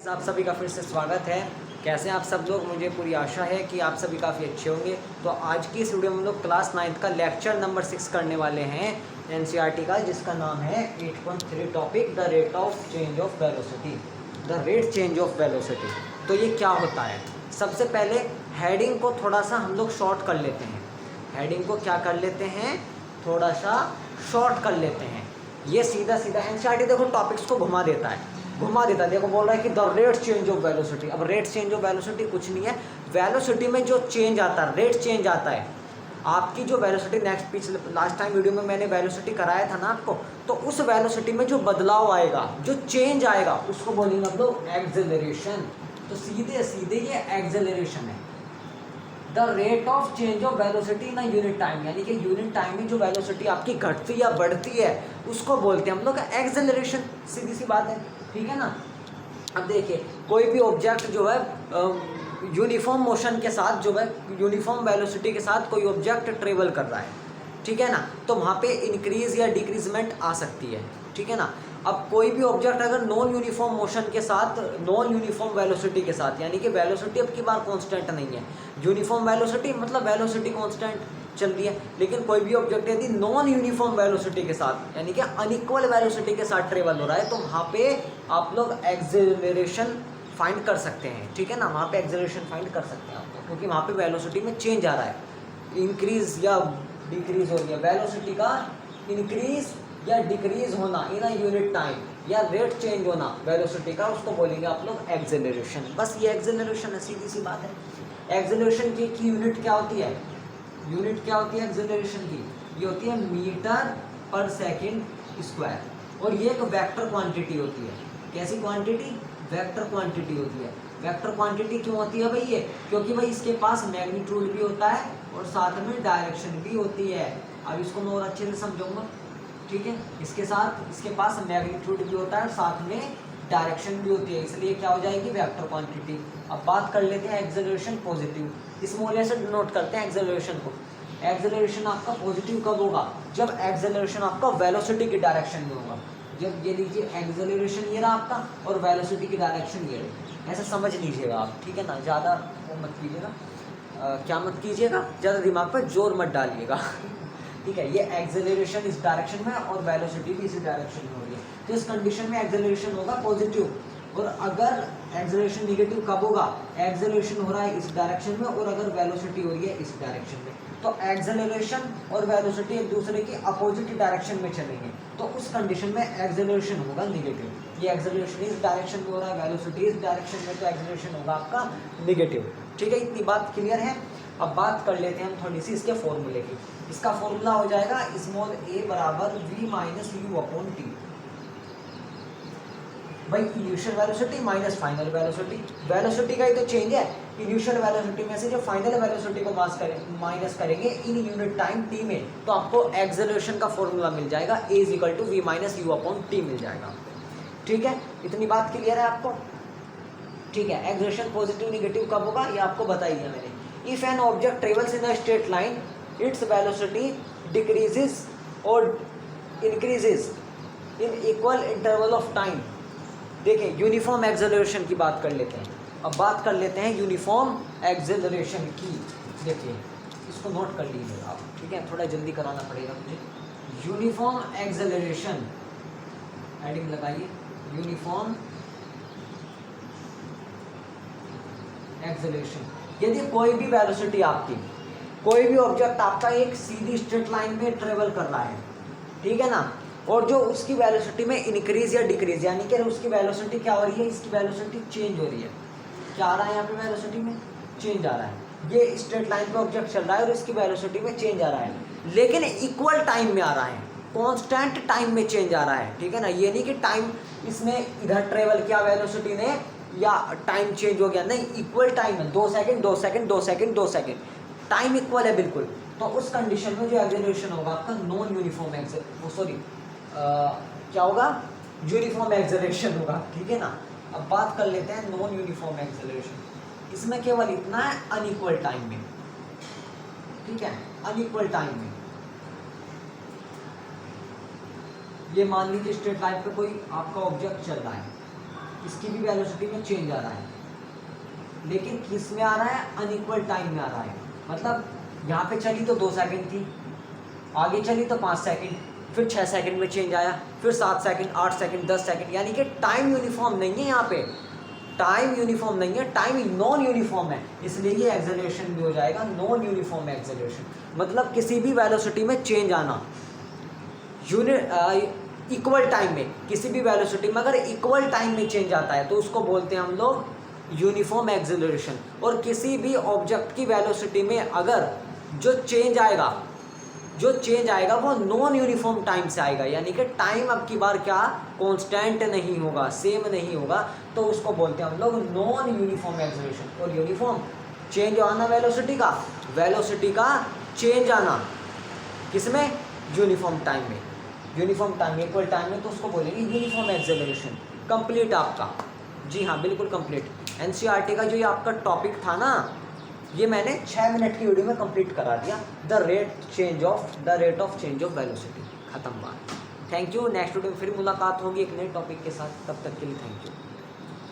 आप सभी का फिर से स्वागत है। कैसे हैं आप सब लोग? मुझे पूरी आशा है कि आप सभी काफ़ी अच्छे होंगे। तो आज की इस वीडियो में हम लोग क्लास 9th का लेक्चर नंबर 6 करने वाले हैं एनसीईआरटी का, जिसका नाम है 8.3 topic the rate of change of velocity. The rate change of velocity. तो ये क्या होता है? सबसे पहले हेडिंग को थोड़ा सा हम लोग शॉर्ट कर लेते हैं। हेडिंग को क्या कर लेते हैं? थोड़ा सा शॉर्ट कर लेते हैं। ये सीधा सीधा एनसीईआरटी देखो टॉपिक्स को घुमा देता है। देखो बोल रहा है कि the rate change of velocity. अब रेट चेंज ऑफ वेलोसिटी कुछ नहीं है, वेलोसिटी में जो चेंज आता है, रेट चेंज आता है। आपकी जो वेलोसिटी लास्ट टाइम वीडियो में मैंने वेलोसिटी कराया था ना आपको, तो उस वेलोसिटी में जो बदलाव आएगा, जो चेंज आएगा, उसको बोलेंगे हम लोग एक्सेलरेशन। तो सीधे सीधे ये एक्सेलरेशन है। The rate of change of velocity in unit time, यानी कि यूनिट टाइम में जो वेलोसिटी आपकी घटती या बढ़ती है उसको बोलते हैं हम लोग एक्सेलरेशन। सीधी सी बात है, ठीक है ना। अब देखिए कोई भी ऑब्जेक्ट जो है यूनिफॉर्म मोशन के साथ, जो है यूनिफॉर्म वेलोसिटी के साथ कोई ऑब्जेक्ट ट्रेवल कर रहा है, ठीक है ना, तो वहाँ पे इंक्रीज या डिक्रीजमेंट आ सकती है, ठीक है ना। अब कोई भी ऑब्जेक्ट अगर नॉन यूनिफॉर्म मोशन के साथ, नॉन यूनिफॉर्म वेलोसिटी के साथ, यानी कि वेलोसिटी अब की बार कांस्टेंट नहीं है, यूनिफॉर्म वेलोसिटी मतलब वेलोसिटी कांस्टेंट चल रही है, लेकिन कोई भी ऑब्जेक्ट यदि नॉन यूनिफॉर्म वेलोसिटी के साथ, यानी कि अनइक्वल वेलोसिटी के साथ ट्रेवल हो रहा है, तो वहाँ पे आप लोग एक्सेलरेशन फाइंड कर सकते हैं, ठीक है ना। वहाँ पे एक्सेलरेशन फाइंड कर सकते हैं आप लोग, क्योंकि वहाँ पे वेलोसिटी में चेंज आ रहा है, इंक्रीज या डिक्रीज हो रही है, वेलोसिटी का इंक्रीज या डिक्रीज होना इन अ यूनिट टाइम, या रेट चेंज होना वेलोसिटी का, उसको बोलेंगे आप लोग एक्सेलरेशन। बस ये एक्सेलरेशन है, सीधी सी बात है। एक्सेलरेशन की यूनिट क्या होती है? यूनिट क्या होती है एक्सेलरेशन की? ये होती है मीटर पर सेकंड स्क्वायर, और ये एक वेक्टर क्वांटिटी होती है। कैसी क्वांटिटी? वेक्टर क्वांटिटी होती है। वेक्टर क्वांटिटी क्यों होती है भाई? ये क्योंकि भाई इसके पास मैग्नीट्यूड भी होता है और साथ में डायरेक्शन भी होती है। अब इसको मैं और अच्छे से समझाऊंगा, ठीक है। इसके साथ इसके पास मैग्नीट्यूड भी होता है और साथ में डायरेक्शन भी होती है, इसलिए क्या हो जाएगी? Vector quantity. अब बात कर लेते हैं एक्सेलरेशन पॉजिटिव। स्मॉल ए से डिनोट करते हैं एक्सेलरेशन को। एक्सेलरेशन आपका पॉजिटिव कब होगा? जब एक्सेलरेशन आपका वेलोसिटी की डायरेक्शन में होगा। जब ये लीजिए एक्सेलरेशन ये रहा आपका और वेलोसिटी की डायरेक्शन ये रही, ऐसा समझ लीजिएगा आप, ठीक है ना। ज़्यादा वो मत कीजिएगा, क्या मत कीजिएगा, ज़्यादा दिमाग पर जोर मत डालिएगा ठीक है। ये एक्सेलरेशन इस डायरेक्शन में और वेलोसिटी भी इसी डायरेक्शन में हो रही है, तो इस कंडीशन में एक्सेलरेशन होगा पॉजिटिव। और अगर एक्सेलरेशन निगेटिव कब होगा? एक्सेलरेशन हो रहा है इस डायरेक्शन में और अगर वेलोसिटी हो रही है इस डायरेक्शन में, तो एक्सेलरेशन और वेलोसिटी एक दूसरे की अपोजिट डायरेक्शन में चलेंगे, तो उस कंडीशन में एक्सेलरेशन होगा निगेटिव। ये एक्सेलरेशन इस डायरेक्शन में हो रहा है, वेलोसिटी इस डायरेक्शन में, तो एक्सेलरेशन होगा आपका निगेटिव, ठीक है। इतनी बात क्लियर है। अब बात कर लेते हैं हम थोड़ी सी इसके फॉर्मूले की। इसका फॉर्मूला हो जाएगा स्मॉल ए बराबर v minus u upon t. भाई initial velocity minus final velocity, velocity का ही तो चेंज है। इनिशियल वेलोसिटी में से जो फाइनल वेलोसिटी को माइनस करेंगे इन यूनिट टाइम टी में, तो आपको एक्सेलरेशन का फॉर्मूला मिल जाएगा a is equal to v minus u upon t मिल जाएगा, ठीक है। इतनी बात क्लियर है आपको? ठीक है। एक्सेलरेशन पॉजिटिव निगेटिव कब होगा ये आपको बता ही दिया मैंने। If an object travels in a straight line, its velocity decreases और increases in equal interval of time. देखिए यूनिफॉर्म एक्सेलरेशन की बात कर लेते हैं। अब बात कर लेते हैं यूनिफॉर्म एक्सेलरेशन की। देखिए इसको नोट कर लीजिएगा आप, ठीक है, थोड़ा जल्दी कराना पड़ेगा मुझे। यूनिफॉर्म एक्सेलरेशन, हेडिंग लगाइए, यूनिफॉर्म एक्सेलरेशन। यदि कोई भी वेलोसिटी आपकी, कोई भी ऑब्जेक्ट आपका एक सीधी स्ट्रेट लाइन में ट्रेवल कर रहा है, ठीक है ना, और जो उसकी वेलोसिटी में इंक्रीज या डिक्रीज, यानी कि उसकी वेलोसिटी क्या हो रही है? इसकी वेलोसिटी चेंज हो रही है। क्या आ रहा है यहाँ पे? वेलोसिटी में चेंज आ रहा है। ये स्ट्रेट लाइन पे ऑब्जेक्ट चल रहा है और इसकी वेलोसिटी में चेंज आ रहा है, लेकिन इक्वल टाइम में आ रहा है, कांस्टेंट टाइम में चेंज आ रहा है, ठीक है ना। ये नहीं कि टाइम इसने इधर ट्रेवल किया वेलोसिटी ने या टाइम चेंज हो गया, नहीं, इक्वल टाइम है। 2 second 2 second 2 second 2 second, time equal है बिल्कुल। तो उस कंडीशन में जो एक्सेलरेशन होगा आपका नॉन यूनिफॉर्म क्या होगा? यूनिफॉर्म एक्सेलरेशन होगा, ठीक है ना। अब बात कर लेते हैं नॉन यूनिफॉर्म एक्सेलरेशन। इसमें केवल इतना है, अनइक्वल टाइम में, ठीक है, अनइक्वल टाइम में। ये मान लीजिए स्ट्रेट लाइन पे कोई आपका ऑब्जेक्ट चल रहा है, इसकी भी वेलोसिटी में चेंज आ रहा है, लेकिन किस में आ रहा है, अनइक्वल टाइम में आ रहा है। मतलब यहाँ पे चली तो 2 सेकंड थी, आगे चली तो 5 सेकंड, फिर 6 सेकंड में चेंज आया, फिर 7 सेकंड, 8 सेकंड, 10 सेकंड, यानी कि टाइम यूनिफॉर्म नहीं है। यहाँ पे टाइम यूनिफॉर्म नहीं है, टाइम नॉन यूनिफॉर्म है, इसलिए ये एक्सेलरेशन भी हो जाएगा नॉन यूनिफॉर्म एक्सेलरेशन। मतलब किसी भी वेलोसिटी में चेंज आना इक्वल टाइम में, किसी भी वेलोसिटी में अगर इक्वल टाइम में चेंज आता है तो उसको बोलते हैं हम लोग यूनिफॉर्म एक्सेलरेशन। और किसी भी ऑब्जेक्ट की वेलोसिटी में अगर जो चेंज आएगा वो नॉन यूनिफॉर्म टाइम से आएगा, यानी कि टाइम अब की बार क्या कांस्टेंट नहीं होगा, सेम नहीं होगा, तो उसको बोलते हैं हम लोग नॉन यूनिफॉर्म एक्सेलरेशन। और यूनिफॉर्म चेंज आना वेलोसिटी का चेंज आना किसमें, यूनिफॉर्म टाइम में, यूनिफॉर्म टाइम में, इक्वल टाइम में, तो उसको बोलेंगे यूनिफॉर्म एक्सेलरेशन। कंप्लीट आपका, जी हाँ बिल्कुल कंप्लीट। एनसीईआरटी का जो ये आपका टॉपिक था ना, ये मैंने 6 मिनट की वीडियो में कंप्लीट करा दिया। The rate of change of velocity, खत्म बात। Thank you. नेक्स्ट वीडियो में फिर मुलाकात होगी एक नए टॉपिक के साथ, तब तक के लिए थैंक यू।